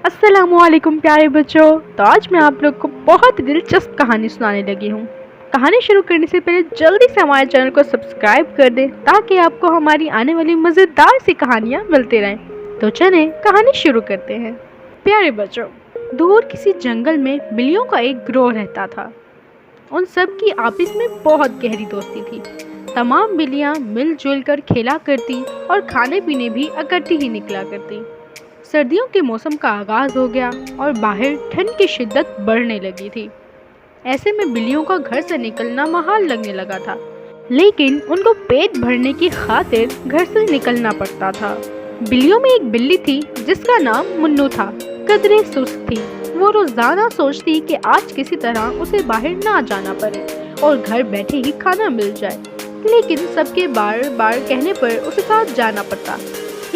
अस्सलामुअलैकुम प्यारे बच्चों। तो आज मैं आप लोग को बहुत दिलचस्प कहानी सुनाने लगी हूँ। कहानी शुरू करने से पहले जल्दी से हमारे चैनल को सब्सक्राइब कर दें ताकि आपको हमारी आने वाली मज़ेदार सी कहानियाँ मिलती रहें। तो चलें कहानी शुरू करते हैं। प्यारे बच्चों, दूर किसी जंगल में बिल्लियों का एक ग्रोह रहता था। उन सब की आपस में बहुत गहरी दोस्ती थी। तमाम बिल्लियाँ मिलजुल कर खेला करती और खाने पीने भी इकट्ठी ही निकला करती। सर्दियों के मौसम का आगाज़ हो गया और बाहर ठंड की शिद्दत बढ़ने लगी थी। ऐसे में बिल्लियों का घर से निकलना महाल लगने लगा था, लेकिन उनको पेट भरने की खातिर घर से निकलना पड़ता था। बिल्लियों में एक बिल्ली थी जिसका नाम मुन्नू था। कदरे सुस्त थी। वो रोज़ाना सोचती कि आज किसी तरह उसे बाहर ना जाना पड़े और घर बैठे ही खाना मिल जाए, लेकिन सबके बार बार कहने पर उसे साथ जाना पड़ता।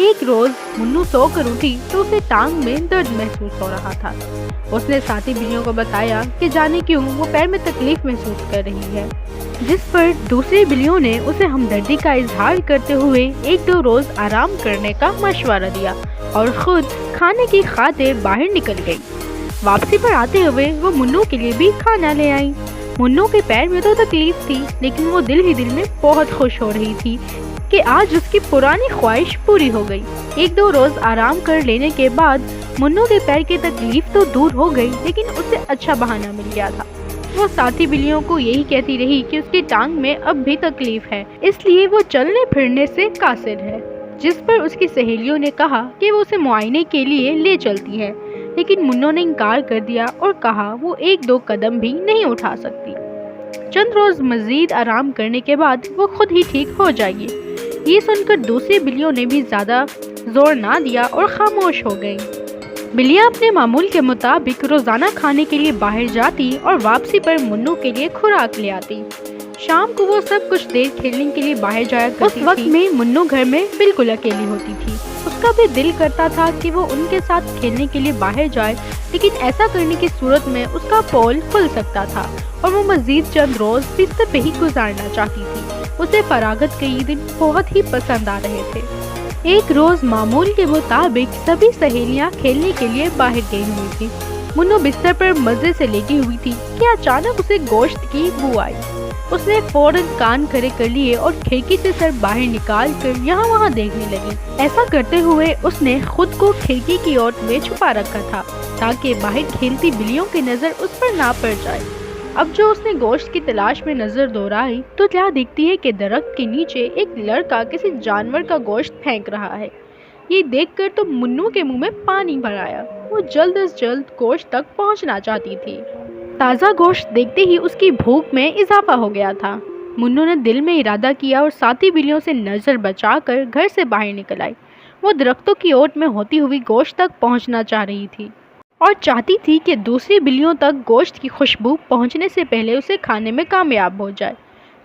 एक रोज मुन्नू सोकर उठी तो उसे टांग में दर्द महसूस हो रहा था। उसने साथी बिल्लियों को बताया कि जाने क्यों वो पैर में तकलीफ महसूस कर रही है, जिस पर दूसरी बिल्लियों ने उसे हमदर्दी का इजहार करते हुए 1-2 रोज आराम करने का मशवरा दिया और खुद खाने की खातिर बाहर निकल गई। वापसी पर आते हुए वो मुन्नू के लिए भी खाना ले आई। मुन्नू के पैर में तो तकलीफ थी, लेकिन वो दिल ही दिल में बहुत खुश हो रही थी कि आज उसकी पुरानी ख्वाहिश पूरी हो गई। 1-2 रोज आराम कर लेने के बाद मुन्नू के पैर की तकलीफ तो दूर हो गई, लेकिन उसे अच्छा बहाना मिल गया था। वो साथी बिल्लियों को यही कहती रही कि उसकी टांग में अब भी तकलीफ है, इसलिए वो चलने फिरने से कासिर है। जिस पर उसकी सहेलियों ने कहा कि वो उसे मुआयने के लिए ले चलती है, लेकिन मुन्नू ने इनकार कर दिया और कहा वो 1-2 कदम भी नहीं उठा सकती। चंद रोज मजीद आराम करने के बाद वो खुद ही ठीक हो जाएगी। ये सुनकर दूसरी बिल्लियों ने भी ज़्यादा जोर ना दिया और खामोश हो गई। बिल्लियाँ अपने मामूल के मुताबिक रोज़ाना खाने के लिए बाहर जाती और वापसी पर मुन्नू के लिए खुराक ले आती। शाम को वो सब कुछ देर खेलने के लिए बाहर जाया करती थी। उस वक्त में मुन्नू घर में बिल्कुल अकेली होती थी। उसका भी दिल करता था कि वो उनके साथ खेलने के लिए बाहर जाए, लेकिन ऐसा करने की सूरत में उसका पोल खुल सकता था और वो मजीद चंद रोज बिस्तर पे ही गुजारना चाहती थी। उसे फरागत के ये दिन बहुत ही पसंद आ रहे थे। एक रोज मामूल के मुताबिक सभी सहेलियां खेलने के लिए बाहर गई हुई थी। मुन्नू बिस्तर पर मजे से लेटी हुई थी कि अचानक उसे गोश्त की बू आई। उसने फौरन कान खड़े कर लिए और खिड़की से सर बाहर निकाल कर यहाँ वहाँ देखने लगी। ऐसा करते हुए उसने खुद को खिड़की की ओर में छुपा रखा था ताकि बाहर खेलती बिल्लियों की नजर उस पर ना पड़ जाए। अब जो उसने गोश्त की तलाश में नजर दौड़ाई तो क्या दिखती है कि दरख्त के नीचे एक लड़का किसी जानवर का गोश्त फेंक रहा है। ये देखकर तो मुन्नू के मुंह में पानी भर आया। वो जल्द से जल्द गोश्त तक पहुंचना चाहती थी। ताज़ा गोश्त देखते ही उसकी भूख में इजाफा हो गया था। मुन्नू ने दिल में इरादा किया और साथी बिल्लियों से नज़र बचाकर घर से बाहर निकल आई। वो दरख्तों की ओट में होती हुई गोश्त तक पहुंचना चाह रही थी और चाहती थी कि दूसरी बिल्लियों तक गोश्त की खुशबू पहुंचने से पहले उसे खाने में कामयाब हो जाए।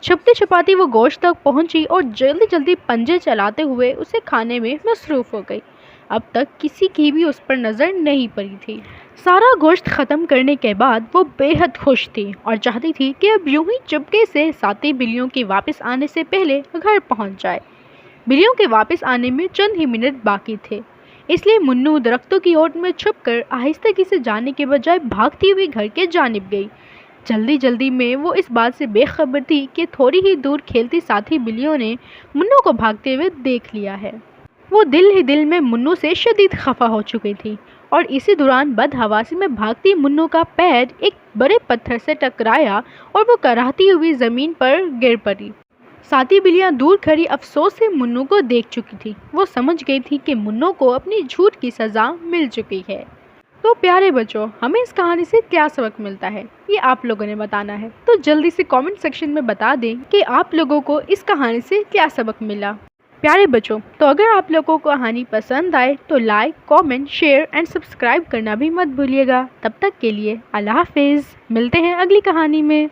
छुपती छुपाती वो गोश्त तक पहुंची और जल्दी जल्दी पंजे चलाते हुए उसे खाने में मसरूफ़ हो गई। अब तक किसी की भी उस पर नज़र नहीं पड़ी थी। सारा गोश्त ख़त्म करने के बाद वो बेहद खुश थी और चाहती थी कि अब यूं ही चुपके से साथी बिल्लियों के वापस आने से पहले घर पहुंच जाए। बिल्लियों के वापस आने में चंद ही मिनट बाकी थे, इसलिए मुन्नू दरख्तों की ओट में छुपकर आहिस्ता से जाने के बजाय भागती हुई घर के जानिब गई। जल्दी जल्दी में वो इस बात से बेखबर थी कि थोड़ी ही दूर खेलती साथी बिल्लियों ने मुन्नू को भागते हुए देख लिया है। वो दिल ही दिल में मुन्नू से शदीद खफा हो चुकी थी और इसी दौरान बदहवासी में भागती मुन्नू का पैर एक बड़े पत्थर से टकराया और वो कराहती हुई ज़मीन पर गिर पड़ी। साथी बिल्लियाँ दूर खड़ी अफसोस से मुन्नू को देख चुकी थी। वो समझ गई थी कि मुन्नू को अपनी झूठ की सज़ा मिल चुकी है। तो प्यारे बच्चों, हमें इस कहानी से क्या सबक मिलता है, ये आप लोगों ने बताना है। तो जल्दी से कमेंट सेक्शन में बता दें कि आप लोगों को इस कहानी से क्या सबक मिला। प्यारे बच्चों, तो अगर आप लोगों को कहानी पसंद आए तो like, comment, share and subscribe करना भी मत भूलिएगा। तब तक के लिए अल्लाह हाफिज़। मिलते हैं अगली कहानी में।